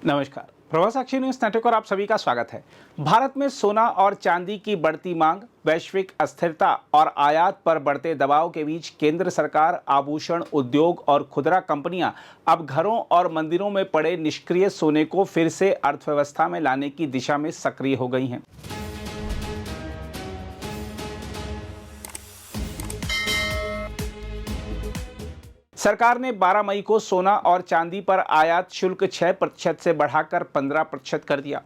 नमस्कार। प्रवास साक्षी news network और आप सभी का स्वागत है। भारत में सोना और चांदी की बढ़ती मांग, वैश्विक अस्थिरता और आयात पर बढ़ते दबाव के बीच केंद्र सरकार, आभूषण उद्योग और खुदरा कंपनियां अब घरों और मंदिरों में पड़े निष्क्रिय सोने को फिर से अर्थव्यवस्था में लाने की दिशा में सक्रिय हो गई हैं। सरकार ने 12 मई को सोना और चांदी पर आयात शुल्क 6% से बढ़ाकर 15% कर दिया।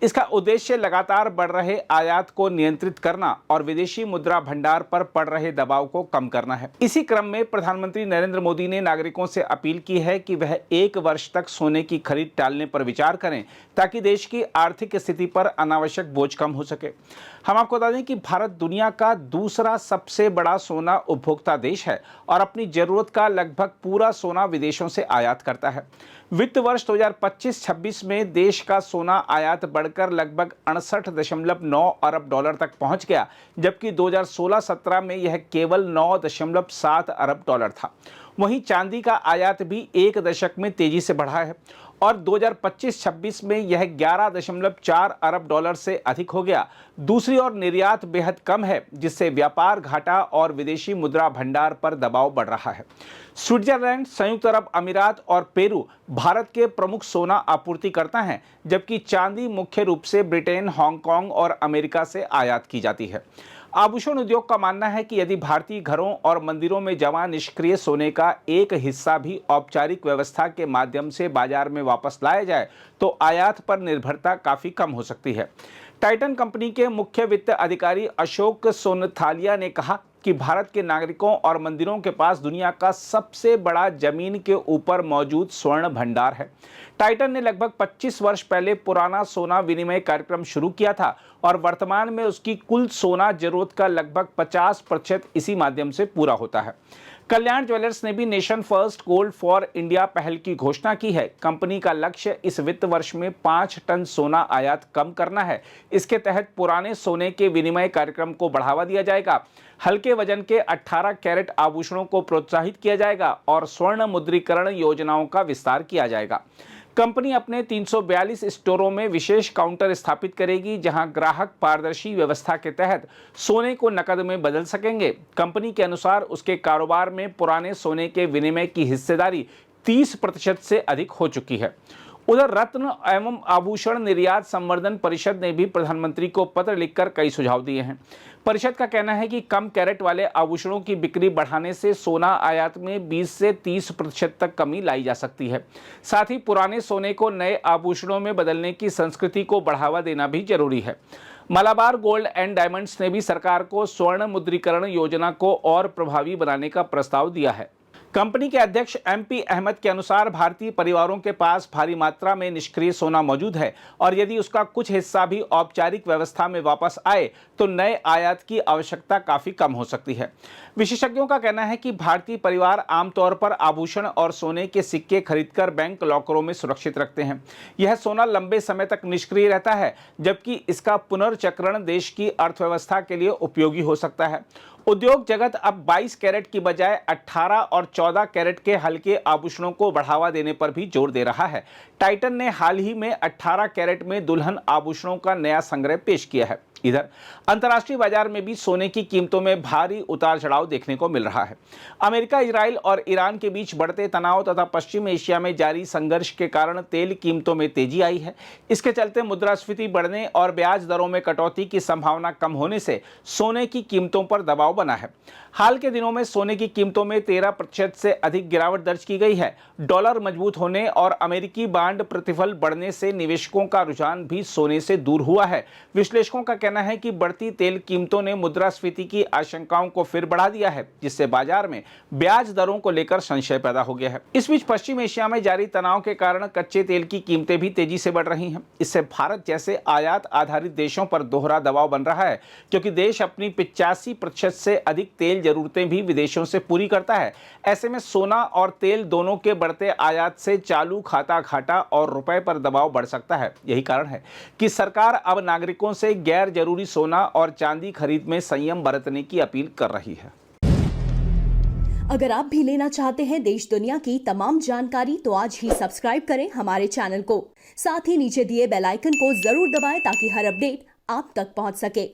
इसका उद्देश्य लगातार बढ़ रहे आयात को नियंत्रित करना और विदेशी मुद्रा भंडार पर पड़ रहे दबाव को कम करना है। इसी क्रम में प्रधानमंत्री नरेंद्र मोदी ने नागरिकों से अपील की है कि वह 1 वर्ष तक सोने की खरीद टालने पर विचार करें, ताकि देश की आर्थिक स्थिति पर अनावश्यक बोझ कम हो सके। हम आपको बता दें कि भारत दुनिया का दूसरा सबसे बड़ा सोना उपभोक्ता देश है और अपनी जरूरत का लगभग पूरा सोना विदेशों से आयात करता है। वित्त वर्ष 2025-26 में देश का सोना आयात बढ़कर लगभग 68.9 अरब डॉलर तक पहुंच गया, जबकि 2016-17 में यह केवल 9.7 अरब डॉलर था। वहीं चांदी का आयात भी 1 दशक में तेजी से बढ़ा है और 2025-26 में यह 11.4 अरब डॉलर से अधिक हो गया। दूसरी ओर निर्यात बेहद कम है, जिससे व्यापार घाटा और विदेशी मुद्रा भंडार पर दबाव बढ़ रहा है। स्विट्जरलैंड, संयुक्त अरब अमीरात और पेरू भारत के प्रमुख सोना आपूर्तिकर्ता हैं, जबकि चांदी मुख्य रूप से ब्रिटेन, हांगकांग और अमेरिका से आयात की जाती है। आभूषण उद्योग का मानना है कि यदि भारतीय घरों और मंदिरों में जमा निष्क्रिय सोने का एक हिस्सा भी औपचारिक व्यवस्था के माध्यम से बाजार में वापस लाया जाए, तो आयात पर निर्भरता काफी कम हो सकती है। टाइटन कंपनी के मुख्य वित्त अधिकारी अशोक सोनथालिया ने कहा कि भारत के नागरिकों और मंदिरों के पास दुनिया का सबसे बड़ा जमीन के ऊपर मौजूद स्वर्ण भंडार है। टाइटन ने लगभग 25 वर्ष पहले पुराना सोना विनिमय कार्यक्रम शुरू किया था और वर्तमान में उसकी कुल सोना जरूरत का लगभग 50% इसी माध्यम से पूरा होता है। कल्याण ज्वेलर्स ने भी nation first gold for India पहल की घोषणा की है। कंपनी का लक्ष्य इस वित्त वर्ष में 5 टन सोना आयात कम करना है। इसके तहत पुराने सोने के विनिमय कार्यक्रम को बढ़ावा दिया जाएगा, हल्के वजन के 18 कैरेट आभूषणों को प्रोत्साहित किया जाएगा और स्वर्ण मुद्रीकरण योजनाओं का विस्तार किया जाएगा। कंपनी अपने 342 स्टोरों में विशेष काउंटर स्थापित करेगी, जहां ग्राहक पारदर्शी व्यवस्था के तहत सोने को नकद में बदल सकेंगे। कंपनी के अनुसार उसके कारोबार में पुराने सोने के विनिमय की हिस्सेदारी 30% से अधिक हो चुकी है। उधर रत्न एवं आभूषण निर्यात संवर्धन परिषद ने भी प्रधानमंत्री को पत्र लिखकर कई सुझाव दिए हैं। परिषद का कहना है कि कम कैरेट वाले आभूषणों की बिक्री बढ़ाने से सोना आयात में 20 से 30% तक कमी लाई जा सकती है। साथ ही पुराने सोने को नए आभूषणों में बदलने की संस्कृति को बढ़ावा देना भी जरूरी है। मलाबार गोल्ड एंड डायमंड्स ने भी सरकार को स्वर्ण मुद्रीकरण योजना को और प्रभावी बनाने का प्रस्ताव दिया है। कंपनी के अध्यक्ष MP अहमद के अनुसार भारतीय परिवारों के पास भारी मात्रा में निष्क्रिय सोना मौजूद है और यदि उसका कुछ हिस्सा भी औपचारिक व्यवस्था में वापस आए तो नए आयात की आवश्यकता काफी कम हो सकती है। विशेषज्ञों का कहना है कि भारतीय परिवार आमतौर पर आभूषण और सोने के सिक्के खरीदकर बैंक लॉकरों में सुरक्षित रखते हैं। यह सोना लंबे समय तक निष्क्रिय रहता है, जबकि इसका पुनर्चक्रण देश की अर्थव्यवस्था के लिए उपयोगी हो सकता है। उद्योग जगत अब 22 कैरेट की बजाय 18 और 14 कैरेट के हल्के आभूषणों को बढ़ावा देने पर भी जोर दे रहा है। टाइटन ने हाल ही में 18 कैरेट में दुल्हन आभूषणों का नया संग्रह पेश किया है। इधर अंतर्राष्ट्रीय बाजार में भी सोने की कीमतों में भारी उतार चढ़ाव देखने को मिल रहा है। अमेरिका, इजराइल और ईरान के बीच बढ़ते तनाव तथा पश्चिम एशिया में जारी संघर्ष के कारण तेल कीमतों में तेजी आई है। इसके चलते मुद्रास्फीति बढ़ने और ब्याज दरों में कटौती की संभावना कम होने से सोने की कीमतों पर दबाव बना है। हाल के दिनों में सोने की कीमतों में 13% से अधिक गिरावट दर्ज की गई है। डॉलर मजबूत होने और अमेरिकी बांड प्रतिफल बढ़ने से निवेशकों का रुझान भी सोने से दूर हुआ है। विश्लेषकों का कहना है कि बढ़ती तेल कीमतों ने मुद्रास्फीति की आशंकाओं को फिर बढ़ा दिया है, जिससे बाजार में ब्याज दरों को लेकर संशय पैदा हो गया है। इस बीच पश्चिम एशिया में जारी तनाव के कारण कच्चे तेल की कीमतें भी तेजी से बढ़ रही हैं। इससे भारत जैसे आयात आधारित देशों पर दोहरा दबाव बन रहा है, क्योंकि देश अपनी 85% से अधिक तेल जरूरतें भी विदेशों से पूरी करता है। ऐसे में सोना और तेल दोनों के बढ़ते आयात से चालू खाता घाटा और रुपए पर दबाव बढ़ सकता है। यही कारण है कि सरकार अब नागरिकों से गैर जरूरी सोना और चांदी खरीद में संयम बरतने की अपील कर रही है। अगर आप भी लेना चाहते हैं देश दुनिया की तमाम जानकारी तो आज ही सब्सक्राइब करें हमारे चैनल को। साथ ही नीचे दिए बेल आइकन को जरूर दबाएं ताकि हर अपडेट आप तक पहुंच सके।